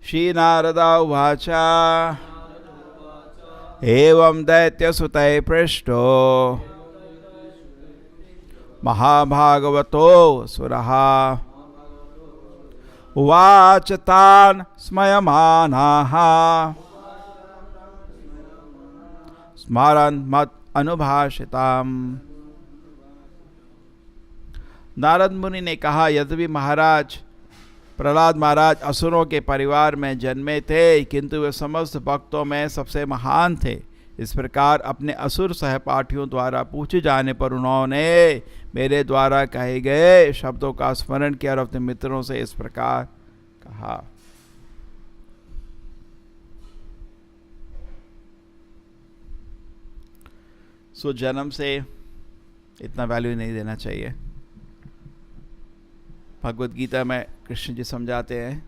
श्रीनारद उवाच एवं दैत्यसुतये पृष्टो महाभागवतो सुरः उवाच तान् स्मयमानाः स्मरन् मत् अनुभाषिताम्। नारद मुनि ने कहा, यद्यपि महाराज प्रहलाद महाराज असुरों के परिवार में जन्मे थे, किंतु वे समस्त भक्तों में सबसे महान थे। इस प्रकार अपने असुर सहपाठियों द्वारा पूछे जाने पर उन्होंने मेरे द्वारा कहे गए शब्दों का स्मरण किया और अपने मित्रों से इस प्रकार कहा। सो जन्म से इतना वैल्यू नहीं देना चाहिए। भगवद गीता में कृष्ण जी समझाते हैं,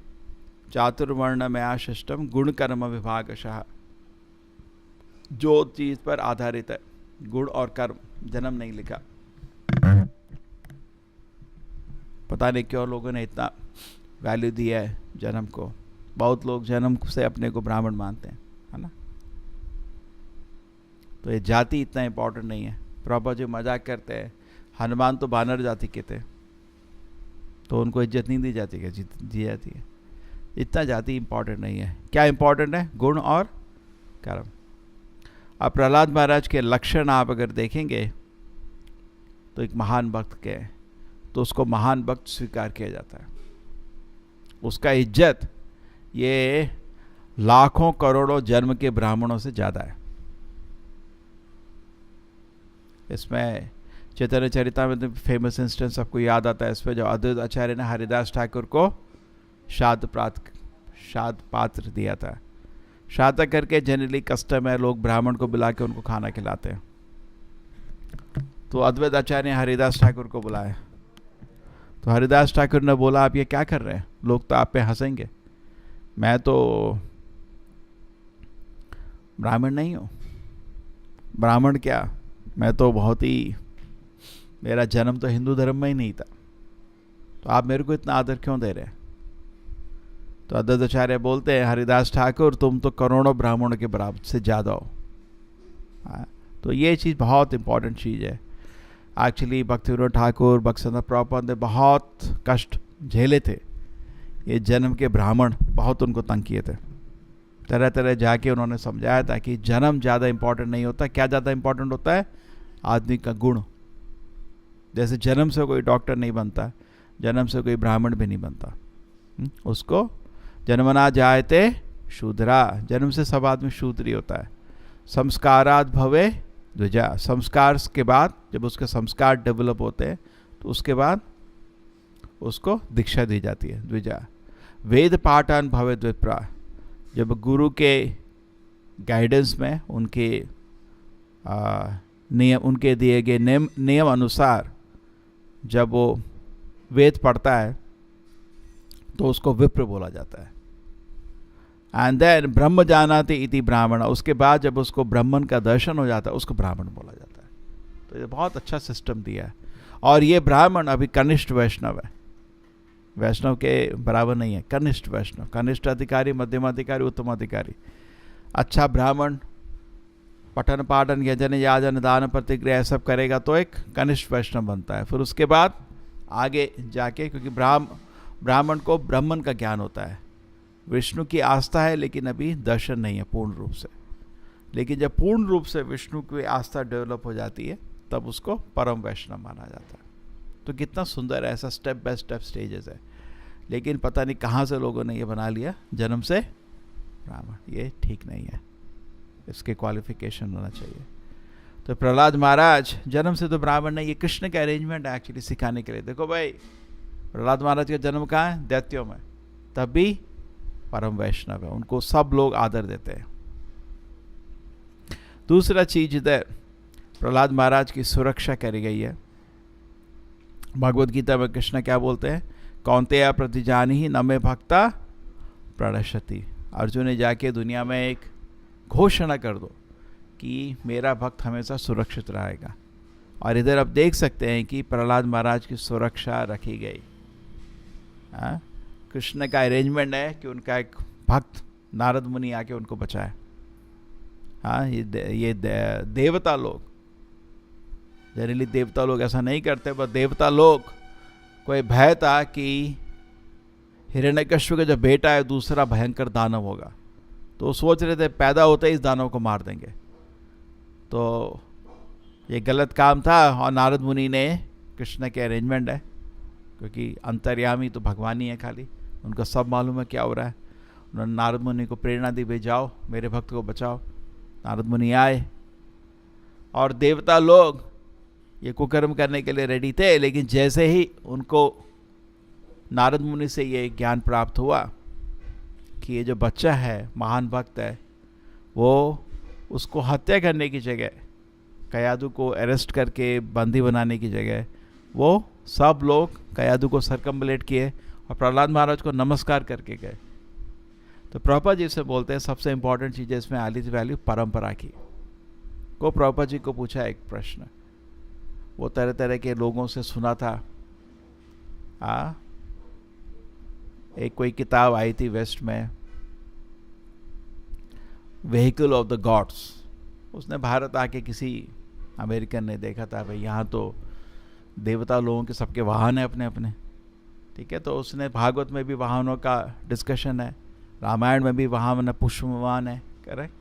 चातुर्वर्ण में आशिष्टम गुण कर्म विभागशः। जो चीज पर आधारित है, गुण और कर्म, जन्म नहीं लिखा। पता नहीं क्यों लोगों ने इतना वैल्यू दिया है जन्म को। बहुत लोग जन्म से अपने को ब्राह्मण मानते हैं, है ना। तो ये जाति इतना इम्पोर्टेंट नहीं है। प्रभु जी मजाक करते हैं, हनुमान तो बानर जाति के थे, तो उनको इज्जत नहीं दी जाती है, दी जाती है। इतना जाति इम्पोर्टेंट नहीं है। क्या इम्पोर्टेंट है? गुण और कर्म। अब प्रहलाद महाराज के लक्षण आप अगर देखेंगे तो एक महान भक्त के, तो उसको महान भक्त स्वीकार किया जाता है। उसका इज्जत ये लाखों करोड़ों जन्म के ब्राह्मणों से ज़्यादा है। इसमें चैतन्य चरितामृत फेमस इंस्टेंस सबको याद आता है। इसमें जो अद्वैत आचार्य ने हरिदास ठाकुर को श्राद्ध पात्र दिया था। श्राद्ध करके जनरली कस्टम है, लोग ब्राह्मण को बुला के उनको खाना खिलाते हैं। तो अद्वैत आचार्य ने हरिदास ठाकुर को बुलाया, तो हरिदास ठाकुर ने बोला, आप ये क्या कर रहे हैं? लोग तो आप पे हंसेंगे। मैं तो ब्राह्मण नहीं हूँ। ब्राह्मण क्या, मैं तो बहुत ही, मेरा जन्म तो हिंदू धर्म में ही नहीं था, तो आप मेरे को इतना आदर क्यों दे रहे हैं? तो अद्वैताचार्य बोलते हैं, हरिदास ठाकुर तुम तो करोड़ों ब्राह्मणों के बराबर से ज़्यादा हो। तो ये चीज़ बहुत इंपॉर्टेंट चीज़ है। एक्चुअली भक्तिविनोद ठाकुर, भक्तिसिद्धांत प्रभुपाद ने बहुत कष्ट झेले थे। ये जन्म के ब्राह्मण बहुत उनको तंग किए थे। तरह तरह जाके उन्होंने समझाया था कि जन्म ज़्यादा इंपॉर्टेंट नहीं होता। क्या ज़्यादा इंपॉर्टेंट होता है? आदमी का गुण। जैसे जन्म से कोई डॉक्टर नहीं बनता, जन्म से कोई ब्राह्मण भी नहीं बनता। उसको जन्मना जायते शूद्रा, जन्म से सब आदमी शूद्र ही होता है। संस्काराद भवे द्विजा, संस्कार के बाद जब उसके संस्कार डेवलप होते हैं तो उसके बाद उसको दीक्षा दी जाती है, द्विजा। वेद पाठान भवे द्विप्रा, जब गुरु के गाइडेंस में उनके नियम, उनके दिए गए नियम अनुसार जब वो वेद पढ़ता है तो उसको विप्र बोला जाता है। एंड देन ब्रह्म जानाति इति ब्राह्मण, उसके बाद जब उसको ब्राह्मण का दर्शन हो जाता है उसको ब्राह्मण बोला जाता है। तो ये बहुत अच्छा सिस्टम दिया है। और ये ब्राह्मण अभी कनिष्ठ वैष्णव है, वैष्णव के बराबर नहीं है। कनिष्ठ वैष्णव, कनिष्ठ अधिकारी, मध्यम अधिकारी, उत्तम अधिकारी। अच्छा ब्राह्मण पठन पाठन यजन याजन दान प्रतिक्रिया सब करेगा तो एक कनिष्ठ वैष्णव बनता है। फिर उसके बाद आगे जाके, क्योंकि ब्राह्मण को ब्राह्मण का ज्ञान होता है, विष्णु की आस्था है लेकिन अभी दर्शन नहीं है पूर्ण रूप से। लेकिन जब पूर्ण रूप से विष्णु की आस्था डेवलप हो जाती है तब उसको परम वैष्णव माना जाता है। तो कितना सुंदर है, ऐसा स्टेप बाय स्टेप स्टेजेस है। लेकिन पता नहीं कहाँ से लोगों ने ये बना लिया जन्म से ब्राह्मण। ये ठीक नहीं है, इसके क्वालिफिकेशन होना चाहिए। तो प्रहलाद महाराज जन्म से तो ब्राह्मण नहीं, ये कृष्ण का अरेंजमेंट है एक्चुअली सिखाने के लिए। देखो भाई, प्रहलाद महाराज का जन्म कहाँ है? दैत्यों में, तब भी परम वैष्णव है, उनको सब लोग आदर देते हैं। दूसरा चीज इधर प्रहलाद महाराज की सुरक्षा करी गई है। भगवद गीता में कृष्ण क्या बोलते हैं? कौन्तेय प्रतिजानीहि न मे भक्ता प्रणश्यति। अर्जुन ने जाके दुनिया में एक घोषणा कर दो कि मेरा भक्त हमेशा सुरक्षित रहेगा। और इधर आप देख सकते हैं कि प्रहलाद महाराज की सुरक्षा रखी गई। कृष्ण का अरेंजमेंट है कि उनका एक भक्त नारद मुनि आके उनको बचाए। हाँ, ये देवता लोग, जनरली देवता लोग ऐसा नहीं करते, पर देवता लोग को ये भय था कि हिरण्यकश्यप का जो बेटा है दूसरा भयंकर दानव होगा, तो वो सोच रहे थे पैदा होते ही इस दानव को मार देंगे। तो ये गलत काम था, और नारद मुनि ने, कृष्ण के अरेंजमेंट है क्योंकि अंतर्यामी तो भगवान ही है, खाली उनको सब मालूम है क्या हो रहा है। उन्होंने नारद मुनि को प्रेरणा दी, भाई जाओ मेरे भक्त को बचाओ। नारद मुनि आए और देवता लोग ये कुकर्म करने के लिए रेडी थे, लेकिन जैसे ही उनको नारद मुनि से ये ज्ञान प्राप्त हुआ कि ये जो बच्चा है महान भक्त है, वो उसको हत्या करने की जगह, कयादु को अरेस्ट करके बंदी बनाने की जगह, वो सब लोग कयादु को सरकम्बलेट किए और प्रहलाद महाराज को नमस्कार करके गए। तो प्रभुपाद जी से बोलते हैं सबसे इंपॉर्टेंट चीज़ है इसमें आली वैल्यू परंपरा की। को प्रभुपाद जी को पूछा एक प्रश्न, वो तरह तरह के लोगों से सुना था। एक कोई किताब आई थी वेस्ट में, व्हीकल ऑफ द गॉड्स, उसने भारत आके किसी अमेरिकन ने देखा था, भाई यहाँ तो देवता लोगों के सबके वाहन हैं अपने अपने, ठीक है। तो उसने भागवत में भी वाहनों का डिस्कशन है, रामायण में भी वाहन पुष्पवान है, करेक्ट,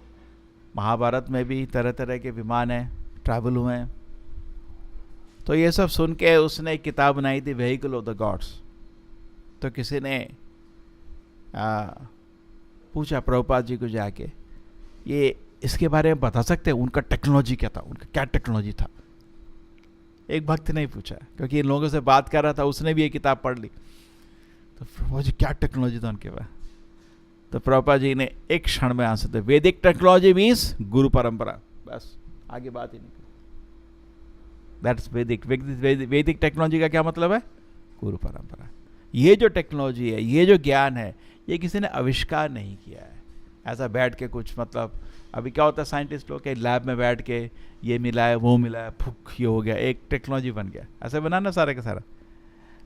महाभारत में भी तरह तरह के विमान हैं, ट्रैवल हुए हैं। तो ये सब सुन के उसने एक किताब बनाई थी व्हीकल ऑफ द गॉड्स। तो किसी ने पूछा प्रभुपाद जी को जाके, ये इसके बारे में बता सकते हैं उनका टेक्नोलॉजी क्या था, उनका क्या टेक्नोलॉजी था। एक भक्त ने पूछा क्योंकि इन लोगों से बात कर रहा था, उसने भी ये किताब पढ़ ली। तो प्रभुपाद जी क्या टेक्नोलॉजी था उनके पास? तो प्रभुपाद जी ने एक क्षण में आंसर दिया, वैदिक टेक्नोलॉजी मीन्स गुरु परंपरा, बस आगे बात ही नहीं। दैट्स वैदिक। वैदिक टेक्नोलॉजी का क्या मतलब है? गुरु परंपरा। ये जो टेक्नोलॉजी है, ये जो ज्ञान है, ये किसी ने आविष्कार नहीं किया है ऐसा बैठ के कुछ, मतलब अभी क्या होता है साइंटिस्ट लोग के लैब में बैठ के ये मिला है वो मिला है, फुक ये हो गया, एक टेक्नोलॉजी बन गया, ऐसा बना ना सारे का सारा।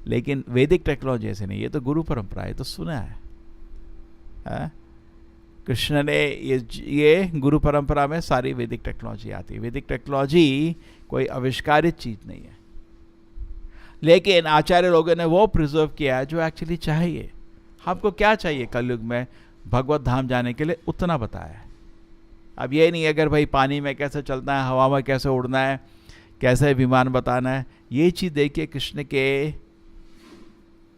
लेकिन वैदिक टेक्नोलॉजी ऐसे नहीं, ये तो गुरु परंपरा है, तो सुना है। कृष्ण ने ये गुरु परंपरा में सारी वैदिक टेक्नोलॉजी आती है। वैदिक टेक्नोलॉजी कोई आविष्कारित चीज नहीं है, लेकिन आचार्य लोगों ने वो प्रिजर्व किया है जो एक्चुअली चाहिए। हमको क्या चाहिए कलयुग में? भगवत धाम जाने के लिए उतना बताया है। अब ये नहीं अगर भाई पानी में कैसे चलना है, हवा में कैसे उड़ना है, कैसे विमान बताना है, ये चीज़ देखिए कृष्ण के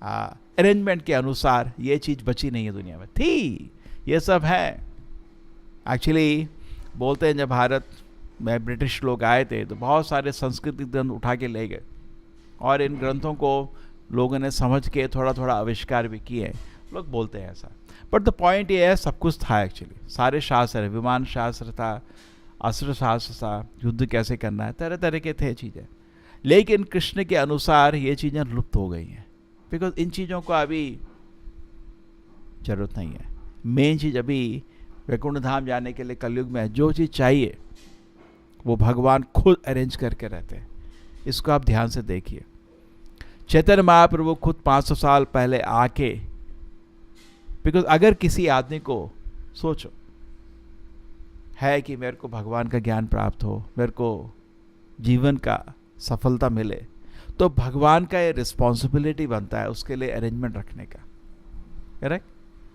अरेंजमेंट के अनुसार ये चीज़ बची नहीं है दुनिया में। थी ये सब है एक्चुअली। बोलते हैं जब भारत में ब्रिटिश लोग आए थे तो बहुत सारे संस्कृत ग्रंथ उठा के ले गए, और इन ग्रंथों को लोगों ने समझ के थोड़ा थोड़ा आविष्कार भी किए, लोग बोलते हैं ऐसा। बट द पॉइंट ये है सब कुछ था एक्चुअली, सारे शास्त्र है, विमान शास्त्र था, अस्त्र शास्त्र था, युद्ध कैसे करना है, तरह तरह के थे चीज़ें। लेकिन कृष्ण के अनुसार ये चीज़ें लुप्त हो गई हैं, बिकॉज इन चीज़ों को अभी जरूरत नहीं है। मेन चीज़ अभी वैकुंठ धाम जाने के लिए कलयुग में जो चीज़ चाहिए वो भगवान खुद अरेंज करके रहते हैं। इसको आप ध्यान से देखिए। चैतन्य महाप्रभु खुद 500 साल पहले आके, बिकॉज अगर किसी आदमी को सोचो है कि मेरे को भगवान का ज्ञान प्राप्त हो, मेरे को जीवन का सफलता मिले, तो भगवान का ये रिस्पॉन्सिबिलिटी बनता है उसके लिए अरेंजमेंट रखने का, करेक्ट।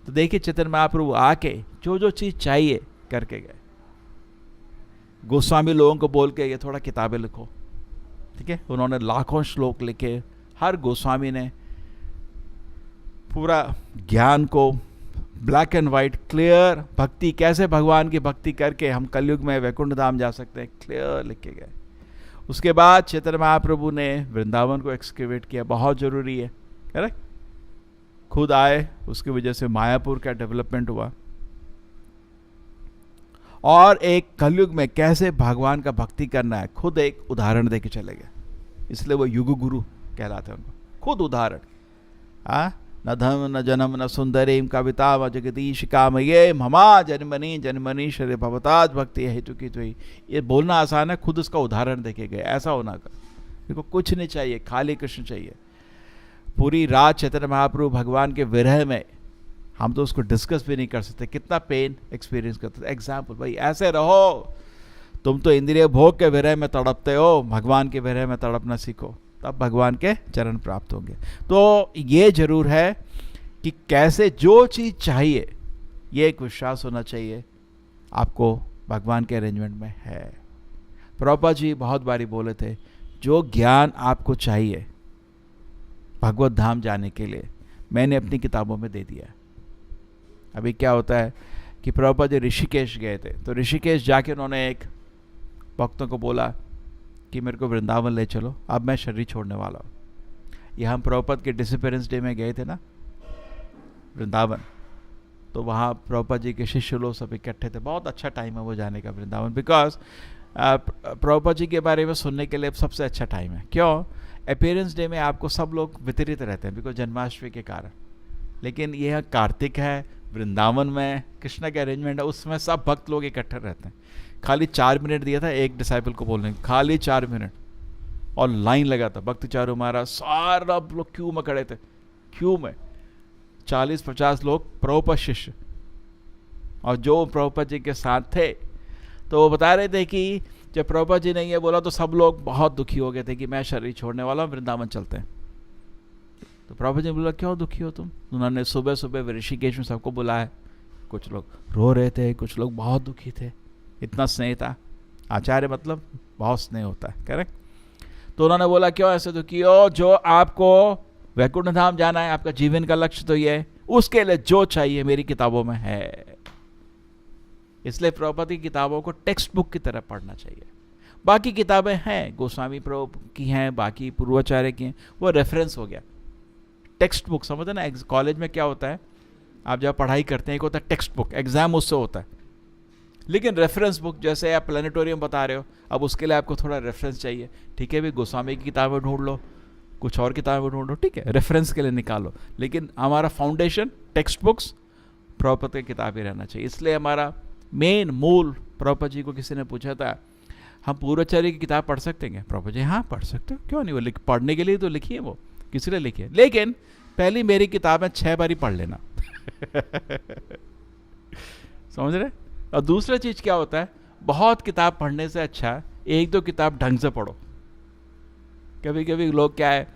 तो देखिए चैतन्य महाप्रभु आके जो जो चीज़ चाहिए करके गए। गोस्वामी लोगों को बोल के ये थोड़ा किताबें लिखो, ठीक है, उन्होंने लाखों श्लोक लिखे। हर गोस्वामी ने पूरा ज्ञान को ब्लैक एंड वाइट क्लियर, भक्ति कैसे भगवान की भक्ति करके हम कलयुग में वैकुंठ धाम जा सकते हैं, क्लियर लिख के गए। उसके बाद चैतन्य महाप्रभु ने वृंदावन को एक्सकेवेट किया, बहुत जरूरी है, करेक्ट। खुद आए, उसकी वजह से मायापुर का डेवलपमेंट हुआ। और एक कलयुग में कैसे भगवान का भक्ति करना है खुद एक उदाहरण दे के चले गए, इसलिए वो युग गुरु कहलाते हैं उनको, खुद उदाहरण। न धर्म न जन्म न सुंदरीम कविता जगदीश काम ये ममा जन्मनी जन्मनी शरीर भवताज भक्ति हेतु की तुई। ये बोलना आसान है, खुद उसका उदाहरण देखे गए। ऐसा होना का देखो, कुछ नहीं चाहिए, खाली कृष्ण चाहिए। पूरी रात चैतन्य महाप्रभु भगवान के विरह में हम तो उसको डिस्कस भी नहीं कर सकते, कितना पेन एक्सपीरियंस करते थे। एग्जाम्पल, भाई ऐसे रहो, तुम तो इंद्रिय भोग के विरह में तड़पते हो, भगवान के विरह में तड़पना सीखो, तब भगवान के चरण प्राप्त होंगे। तो ये जरूर है कि कैसे जो चीज़ चाहिए, ये एक विश्वास होना चाहिए आपको भगवान के अरेंजमेंट में है। प्रभुपाद जी बहुत बारी बोले थे, जो ज्ञान आपको चाहिए भगवत धाम जाने के लिए, मैंने अपनी किताबों में दे दिया। अभी क्या होता है कि प्रभुपाद जी ऋषिकेश गए थे, तो ऋषिकेश जाके उन्होंने एक भक्तों को बोला कि मेरे को वृंदावन ले चलो, अब मैं शरीर छोड़ने वाला हूँ। ये हम प्रभुपाद के डिसअपीयरेंस डे में गए थे ना वृंदावन, तो वहाँ प्रभुपाद जी के शिष्य लोग सब इकट्ठे थे। बहुत अच्छा टाइम है वो जाने का वृंदावन, बिकॉज प्रभुपाद जी के बारे में सुनने के लिए सबसे अच्छा टाइम है। क्यों? अपीयरेंस डे में आपको सब लोग वितरित रहते हैं बिकॉज जन्माष्टमी के कारण, लेकिन यह कार्तिक है, वृंदावन में कृष्ण का अरेंजमेंट है, उसमें सब भक्त लोग इकट्ठे रहते हैं। खाली 4 मिनट दिया था एक डिसाइपल को बोलने, खाली 4 मिनट, और लाइन लगा था। भक्त चारों महाराज सारा लोग क्यू में खड़े थे, क्यू में 40-50 लोग प्रभुपाद शिष्य, और जो प्रभुपाद जी के साथ थे तो वो बता रहे थे कि जब प्रभुपाद जी ने ये बोला तो सब लोग बहुत दुखी हो गए थे कि मैं शरीर छोड़ने वाला हूँ, वृंदावन चलते हैं। तो प्रभुपाद जी ने बोला क्यों दुखी हो तुम? उन्होंने सुबह सुबह ऋषिकेश में सबको बुलाया, कुछ लोग रो रहे थे, कुछ लोग बहुत दुखी थे, इतना स्नेह था। आचार्य मतलब बहुत स्नेह होता है, करेक्ट? तो उन्होंने बोला क्यों ऐसे दुखी हो? जो आपको वैकुंठ धाम जाना है, आपका जीवन का लक्ष्य तो ये है, उसके लिए जो चाहिए मेरी किताबों में है। इसलिए प्रभुपाद की किताबों को टेक्स्ट बुक की तरह पढ़ना चाहिए। बाकी किताबें हैं, गोस्वामी प्रभु की हैं, बाकी पूर्वाचार्य की हैं, वो रेफरेंस हो गया। टेक्स्ट बुक समझते ना, कॉलेज में क्या होता है, आप जब पढ़ाई करते हैं एक होता है टेक्स्ट बुक, एग्जाम उससे होता है, लेकिन रेफरेंस बुक जैसे आप प्लानिटोरियम बता रहे हो, अब उसके लिए आपको थोड़ा रेफरेंस चाहिए। ठीक है भी, गोस्वामी की किताबें ढूंढ लो, कुछ और किताबें ढूंढ लो, ठीक है, रेफरेंस के लिए निकालो, लेकिन हमारा फाउंडेशन टेक्स्ट बुक्स प्रभुपाद की किताब ही रहना चाहिए। इसलिए हमारा मेन मूल, प्रभुपाद जी को किसी ने पूछा था हम पूर्वाचार्य की किताब पढ़ सकते हैं? प्रभुपाद जी हाँ पढ़ सकते हो, क्यों नहीं, वो पढ़ने के लिए तो लिखी है, वो किसी ने लिखी है, लेकिन पहली मेरी किताबें 6 बारी पढ़ लेना। समझ रहे? और दूसरा चीज क्या होता है, बहुत किताब पढ़ने से अच्छा 1-2 किताब ढंग से पढ़ो। कभी कभी लोग क्या है,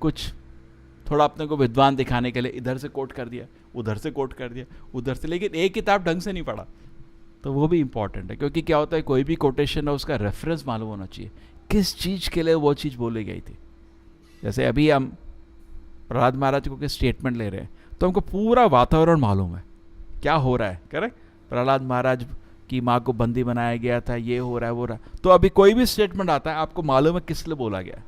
कुछ थोड़ा अपने को विद्वान दिखाने के लिए इधर से कोट कर दिया, उधर से कोट कर दिया, उधर से, लेकिन एक किताब ढंग से नहीं पढ़ा। तो वो भी इंपॉर्टेंट है, क्योंकि क्या होता है, कोई भी कोटेशन है उसका रेफरेंस मालूम होना चाहिए, किस चीज़ के लिए वो चीज़ बोली गई थी। जैसे अभी हम प्रहलाद महाराज को के स्टेटमेंट ले रहे हैं, तो हमको पूरा वातावरण मालूम है क्या हो रहा है, करेक्ट? प्रहलाद महाराज की माँ को बंदी बनाया गया था, ये हो रहा है, वो रहा है। तो अभी कोई भी स्टेटमेंट आता है आपको मालूम है किस लिए बोला गया,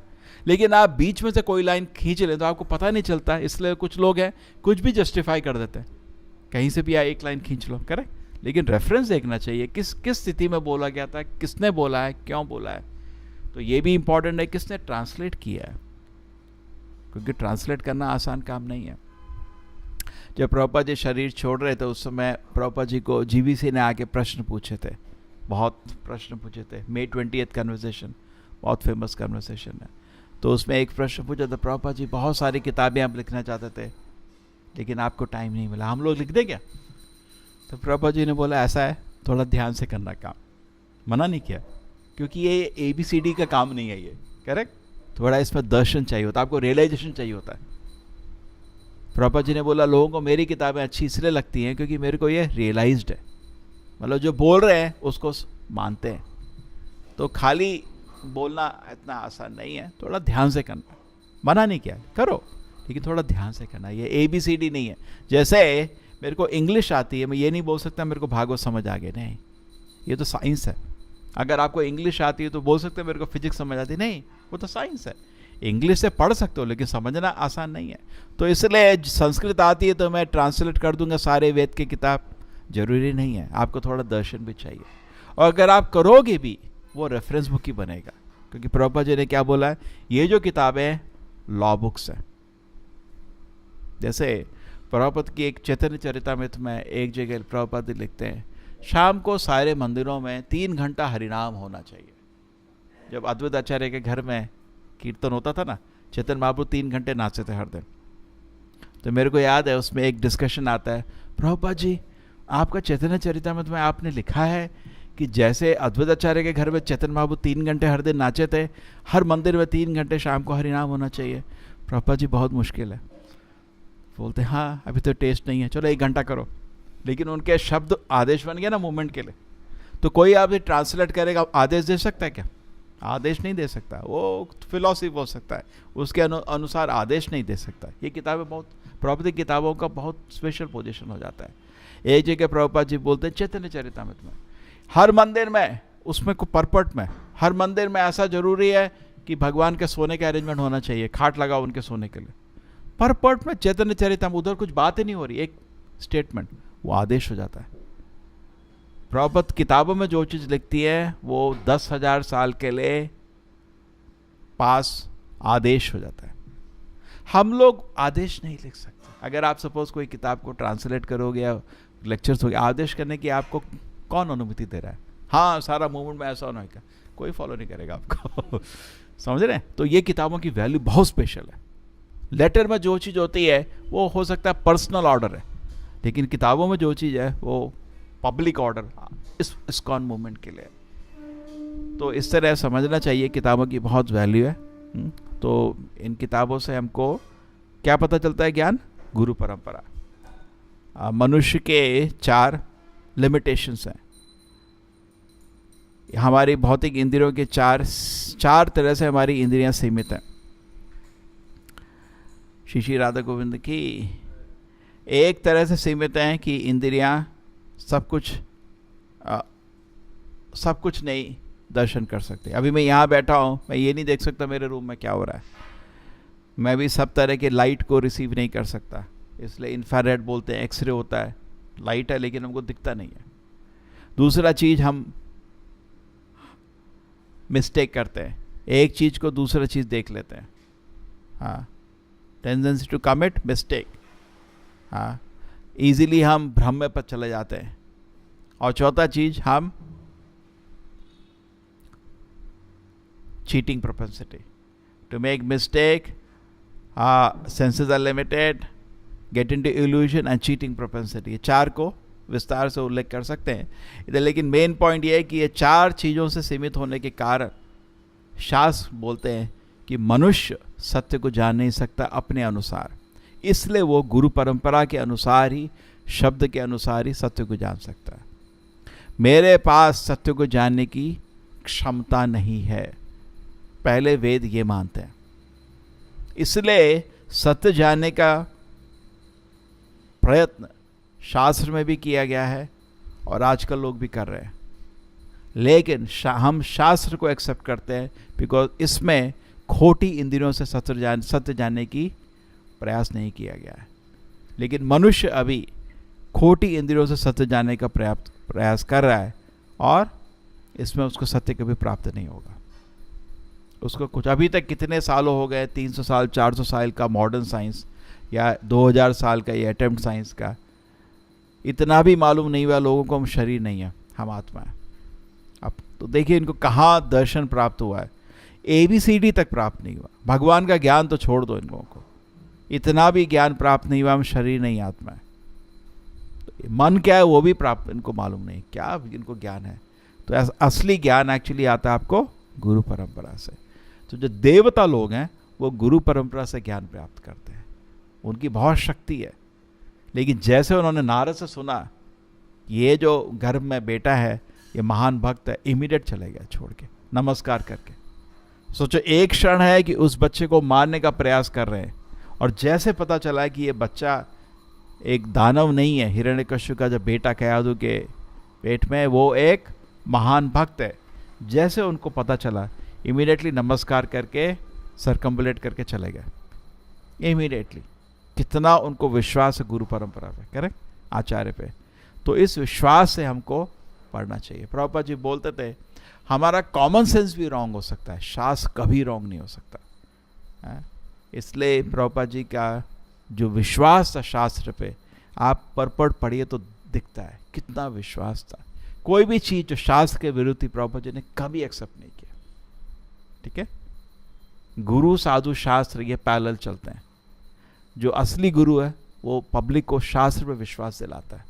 लेकिन आप बीच में से कोई लाइन खींच लें तो आपको पता नहीं चलता। इसलिए कुछ लोग हैं कुछ भी जस्टिफाई कर देते हैं, कहीं से भी एक लाइन खींच लो, करेक्ट? लेकिन रेफरेंस देखना चाहिए, किस किस स्थिति में बोला गया था, किसने बोला है, क्यों बोला है। तो ये भी इंपॉर्टेंट है किसने ट्रांसलेट किया है, क्योंकि ट्रांसलेट करना आसान काम नहीं है। जब प्रभुपाद जी शरीर छोड़ रहे थे उस समय प्रभुपाद जी को जीवीसी ने आके प्रश्न पूछे थे, बहुत प्रश्न पूछे थे। May 20th कन्वर्सेशन बहुत फेमस कन्वर्सेशन है, तो उसमें एक प्रश्न पूछा था, प्रभुपाद जी बहुत सारी किताबें आप लिखना चाहते थे लेकिन आपको टाइम नहीं मिला, हम लोग लिख दें क्या? तो प्रभुपाद जी ने बोला ऐसा है, थोड़ा ध्यान से करना काम, मना नहीं किया, क्योंकि ये ABCD का काम नहीं है ये, करेक्ट? थोड़ा इसमें दर्शन चाहिए होता है, आपको रियलाइजेशन चाहिए होता है। प्रभुपाद जी ने बोला लोगों को मेरी किताबें अच्छी इसलिए लगती हैं क्योंकि मेरे को ये रियलाइज्ड है, मतलब जो बोल रहे हैं उसको मानते हैं। तो खाली बोलना इतना आसान नहीं है, थोड़ा ध्यान से करना, मना नहीं किया करो, लेकिन थोड़ा ध्यान से करना। ये ABCD नहीं है। जैसे मेरे को इंग्लिश आती है, मैं ये नहीं बोल सकता मेरे को भागवत समझ आ गए, नहीं, ये तो साइंस है। अगर आपको इंग्लिश आती है तो बोल सकते हैं मेरे को फिजिक्स समझ आती, नहीं, वो तो साइंस है। इंग्लिश से पढ़ सकते हो लेकिन समझना आसान नहीं है। तो इसलिए संस्कृत आती है तो मैं ट्रांसलेट कर दूंगा सारे वेद की किताब, जरूरी नहीं है, आपको थोड़ा दर्शन भी चाहिए। और अगर आप करोगे भी वो रेफरेंस बुक ही बनेगा, क्योंकि प्रभुपाद जी ने क्या बोला है, ये जो किताबें लॉ बुक्स हैं। जैसे प्रभुपाद की एक चैतन्य चरितामृत में एक जगह प्रभुपाद लिखते हैं, शाम को सारे मंदिरों में 3 घंटा हरिनाम होना चाहिए। जब अद्वैत आचार्य के घर में कीर्तन होता था ना, चैतन्य महाप्रभु 3 घंटे नाचते थे हर दिन। तो मेरे को याद है उसमें एक डिस्कशन आता है, प्रभुपाद जी, आपका चैतन्य चरितामृत में आपने लिखा है कि जैसे अद्वैताचार्य के घर में चैतन्य महाप्रभु 3 घंटे हर दिन नाचे थे, हर मंदिर में 3 घंटे शाम को हरिनाम होना चाहिए। प्रभुपाद जी बहुत मुश्किल है। बोलते हाँ अभी तो टेस्ट नहीं है, चलो 1 घंटा करो। लेकिन उनके शब्द आदेश बन गया ना मूवमेंट के लिए। तो कोई आपसे ट्रांसलेट करेगा, आदेश दे सकता है क्या? आदेश नहीं दे सकता। वो फिलॉसफी हो सकता है, उसके अनुसार आदेश नहीं दे सकता। ये किताबें बहुत, प्रॉपर्टी किताबों का बहुत स्पेशल पोजीशन हो जाता है। एक जगह प्रभुपाद जी बोलते हैं चैतन्य चरितामृत में, हर मंदिर में, उसमें को परपट में, हर मंदिर में ऐसा जरूरी है कि भगवान के सोने का अरेंजमेंट होना चाहिए, खाट लगाओ उनके सोने के लिए। परपट में चैतन्य चरितामृत, उधर कुछ बात ही नहीं हो रही, एक स्टेटमेंट, वो आदेश हो जाता है। प्रभुपाद किताबों में जो चीज़ लिखती है वो 10,000 साल के लिए पास आदेश हो जाता है। हम लोग आदेश नहीं लिख सकते। अगर आप सपोज कोई किताब को ट्रांसलेट करोगे या लेक्चर्स हो गए, आदेश करने की आपको कौन अनुमति दे रहा है? हाँ सारा मूवमेंट में ऐसा होना है, कोई फॉलो नहीं करेगा आपको। समझ रहे हैं? तो ये किताबों की वैल्यू बहुत स्पेशल है। लेटर में जो चीज़ होती है वो हो सकता है पर्सनल ऑर्डर है, लेकिन किताबों में जो चीज़ है वो पब्लिक ऑर्डर, इस इस्कॉन मूवमेंट के लिए। तो इस तरह समझना चाहिए, किताबों की बहुत वैल्यू है। तो इन किताबों से हमको क्या पता चलता है? ज्ञान, गुरु परंपरा। मनुष्य के 4 लिमिटेशंस हैं। हमारी भौतिक इंद्रियों के चार तरह से हमारी इंद्रियां सीमित हैं। श्री श्री राधा गोविंद की एक तरह से सीमित हैं कि इंद्रियां सब कुछ नहीं दर्शन कर सकते। अभी मैं यहाँ बैठा हूँ, मैं ये नहीं देख सकता मेरे रूम में क्या हो रहा है। मैं भी सब तरह के लाइट को रिसीव नहीं कर सकता, इसलिए इंफ्रारेड बोलते हैं, एक्सरे होता है, लाइट है लेकिन हमको दिखता नहीं है। दूसरा चीज़, हम मिस्टेक करते हैं, एक चीज़ को दूसरा चीज़ देख लेते हैं। हाँ, टेंडेंसी टू कमिट मिस्टेक। हाँ, ईजिली हम भ्रम में पर चले जाते हैं। और चौथा चीज़, हम cheating propensity to make mistake, senses are limited, get into illusion and cheating propensity. ये 4 को विस्तार से उल्लेख कर सकते हैं इधर, लेकिन मेन पॉइंट ये है कि ये 4 चीज़ों से सीमित होने के कारण शास्त्र बोलते हैं कि मनुष्य सत्य को जान नहीं सकता अपने अनुसार, इसलिए वो गुरु परंपरा के अनुसार ही, शब्द के अनुसार ही सत्य को जान सकता है। मेरे पास सत्य को जानने की क्षमता नहीं है, पहले वेद ये मानते हैं। इसलिए सत्य जानने का प्रयत्न शास्त्र में भी किया गया है और आजकल लोग भी कर रहे हैं, लेकिन हम शास्त्र को एक्सेप्ट करते हैं बिकॉज इसमें खोटी इंद्रियों से सत्य जानने की प्रयास नहीं किया गया है। लेकिन मनुष्य अभी खोटी इंद्रियों से सत्य जानने का प्रयास कर रहा है और इसमें उसको सत्य कभी प्राप्त नहीं होगा। उसको कुछ, अभी तक कितने सालों हो गए, 300 साल 400 साल का मॉडर्न साइंस या 2000 साल का ये अटेम्प्ट साइंस का, इतना भी मालूम नहीं हुआ लोगों को हम शरीर नहीं है, हम आत्मा है। अब तो देखिए इनको कहाँ दर्शन प्राप्त हुआ है, ABCD तक प्राप्त नहीं हुआ। भगवान का ज्ञान तो छोड़ दो, इन लोगों को इतना भी ज्ञान प्राप्त नहीं हुआ, हम शरीर नहीं आत्मा है। तो मन क्या है वो भी प्राप्त इनको मालूम नहीं, क्या इनको ज्ञान है। तो असली ज्ञान एक्चुअली आता है आपको गुरु परंपरा से। तो जो देवता लोग हैं वो गुरु परंपरा से ज्ञान प्राप्त करते हैं, उनकी बहुत शक्ति है। लेकिन जैसे उन्होंने नारद से सुना ये जो गर्भ में बेटा है ये महान भक्त है, इमीडिएट चले गए छोड़ के, नमस्कार करके। सोचो एक क्षण है कि उस बच्चे को मारने का प्रयास कर रहे हैं, और जैसे पता चला कि ये बच्चा एक दानव नहीं है, हिरण्यकश्यप का जो बेटा कयाधु के पेट में, वो एक महान भक्त है, जैसे उनको पता चला इमीडिएटली नमस्कार करके सरकम्बुलेट करके चले गए इमीडिएटली। कितना उनको विश्वास है गुरु परंपरा पे, करेक्ट, आचार्य पे। तो इस विश्वास से हमको पढ़ना चाहिए। प्रभुपाद जी बोलते थे हमारा कॉमन सेंस भी रॉन्ग हो सकता है, शास्त्र कभी रॉन्ग नहीं हो सकता। इसलिए प्रभुपाद जी का जो विश्वास था शास्त्र पे, आप परपट पढ़िए तो दिखता है कितना विश्वास था। कोई भी चीज़ जो शास्त्र के विरुद्ध थी प्रभुपाद जी ने कभी एक्सेप्ट नहीं किया। ठीक है, गुरु साधु शास्त्र ये पैरेलल चलते हैं। जो असली गुरु है वो पब्लिक को शास्त्र पर विश्वास दिलाता है,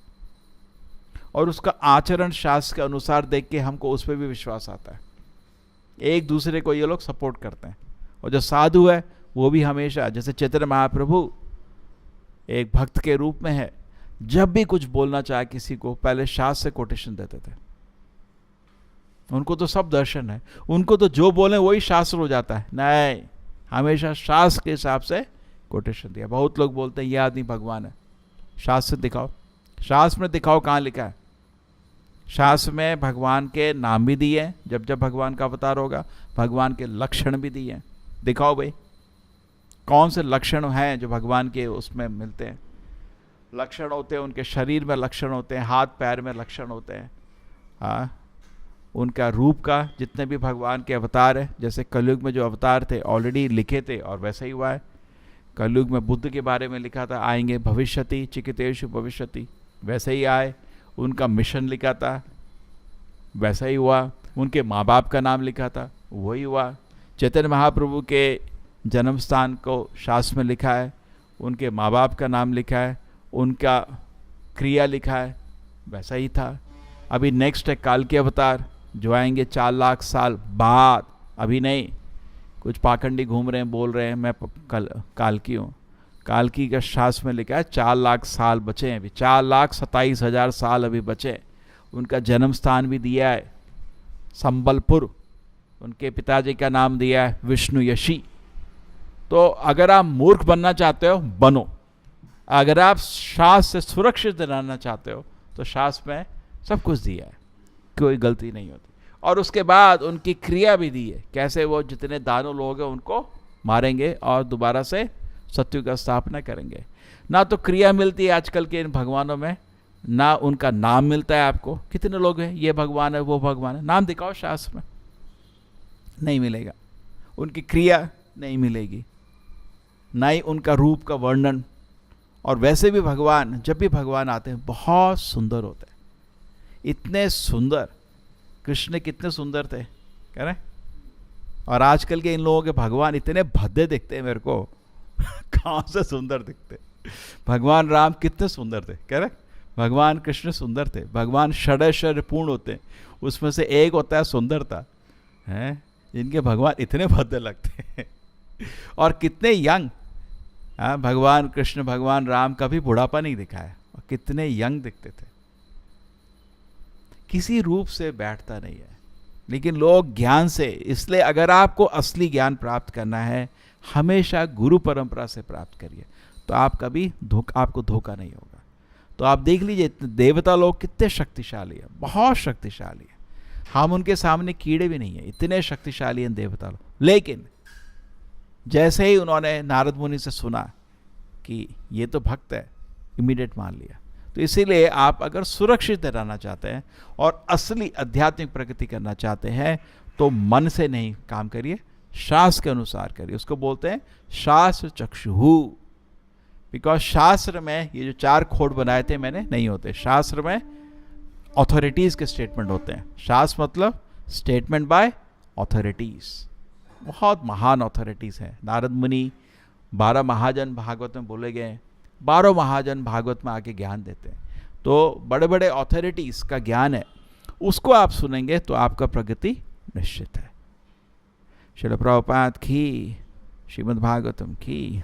और उसका आचरण शास्त्र के अनुसार देख के हमको उस पर भी विश्वास आता है। एक दूसरे को ये लोग सपोर्ट करते हैं। और जो साधु है वो भी हमेशा, जैसे चैतन्य महाप्रभु एक भक्त के रूप में है, जब भी कुछ बोलना चाहे किसी को पहले शास्त्र से कोटेशन देते थे। उनको तो सब दर्शन है, उनको तो जो बोले वही शास्त्र हो जाता है। नहीं, हमेशा शास्त्र के हिसाब से कोटेशन दिया। बहुत लोग बोलते हैं ये आदमी भगवान है, शास्त्र दिखाओ। शास्त्र में दिखाओ कहाँ लिखा है। शास्त्र में भगवान के नाम भी दिए, जब जब भगवान का अवतार होगा, भगवान के लक्षण भी दिए। दिखाओ भाई कौन से लक्षण हैं जो भगवान के उसमें मिलते हैं। लक्षण होते हैं, उनके शरीर में लक्षण होते हैं, हाथ पैर में लक्षण होते हैं। हाँ, उनका रूप का, जितने भी भगवान के अवतार हैं, जैसे कलयुग में जो अवतार थे ऑलरेडी लिखे थे और वैसा ही हुआ है। कलयुग में बुद्ध के बारे में लिखा था, आएंगे भविष्यति चिकितेषु भविष्यति, वैसे ही आए। उनका मिशन लिखा था, वैसा ही हुआ। उनके माँ बाप का नाम लिखा था, वही हुआ। चैतन्य महाप्रभु के जन्म स्थान को शास्त्र में लिखा है, उनके माँ बाप का नाम लिखा है, उनका क्रिया लिखा है, वैसा ही था। अभी नेक्स्ट है काल के अवतार जो आएंगे 4 लाख साल बाद। अभी नहीं, कुछ पाखंडी घूम रहे हैं, बोल रहे हैं मैं कालकी हूँ। कालकी का शास्त्र में लिखा है 4 लाख साल बचे हैं, अभी 4,27,000 साल अभी बचे। उनका जन्म स्थान भी दिया है संबलपुर, उनके पिताजी का नाम दिया है विष्णु यशी। तो अगर आप मूर्ख बनना चाहते हो बनो, अगर आप शास्त्र से सुरक्षित रहना चाहते हो तो शास्त्र में सब कुछ दिया है, कोई गलती नहीं होती। और उसके बाद उनकी क्रिया भी दी है, कैसे वो जितने दानव लोग हैं उनको मारेंगे और दोबारा से सत्युग का स्थापना करेंगे। ना तो क्रिया मिलती है आजकल के इन भगवानों में, ना उनका नाम मिलता है आपको। कितने लोग हैं, ये भगवान है वो भगवान है, नाम दिखाओ शास्त्र में, नहीं मिलेगा। उनकी क्रिया नहीं मिलेगी, ना ही उनका रूप का वर्णन। और वैसे भी भगवान, जब भी भगवान आते हैं बहुत सुंदर होते हैं, इतने सुंदर। कृष्ण कितने सुंदर थे कह रहे। और आजकल के इन लोगों के भगवान इतने भद्दे दिखते हैं मेरे को कहाँ से सुंदर दिखते। भगवान राम कितने सुंदर थे कह रहे, भगवान कृष्ण सुंदर थे। भगवान षडैश्वर्य पूर्ण होते हैं, उसमें से एक होता है सुंदरता, है। इनके भगवान इतने भद्दे लगते हैं और कितने यंग। भगवान कृष्ण भगवान राम कभी बुढ़ापा नहीं दिखाया, और कितने यंग दिखते थे। किसी रूप से बैठता नहीं है, लेकिन लोग ज्ञान से। इसलिए अगर आपको असली ज्ञान प्राप्त करना है, हमेशा गुरु परंपरा से प्राप्त करिए, तो आप कभी आपको धोखा नहीं होगा। तो आप देख लीजिए देवता लोग कितने शक्तिशाली है, बहुत शक्तिशाली है। हम उनके सामने कीड़े भी नहीं है, इतने शक्तिशाली हैं देवता लोग। लेकिन जैसे ही उन्होंने नारद मुनि से सुना कि ये तो भक्त है, इमीडिएट मान लिया। तो इसीलिए आप अगर सुरक्षित रहना चाहते हैं और असली आध्यात्मिक प्रगति करना चाहते हैं, तो मन से नहीं काम करिए, शास्त्र के अनुसार करिए। उसको बोलते हैं शास्त्र चक्षुहु। बिकॉज शास्त्र में ये जो 4 खोड बनाए थे मैंने, नहीं होते। शास्त्र में ऑथोरिटीज के स्टेटमेंट होते हैं। शास्त्र मतलब स्टेटमेंट बाय ऑथोरिटीज, बहुत महान ऑथोरिटीज हैं। नारद मुनि 12 महाजन भागवत में बोले गए, 12 महाजन भागवत में आके ज्ञान देते हैं। तो बड़े बड़े ऑथोरिटीज का ज्ञान है, उसको आप सुनेंगे तो आपका प्रगति निश्चित है। श्रील प्रभुपाद की, श्रीमद् भागवतम की।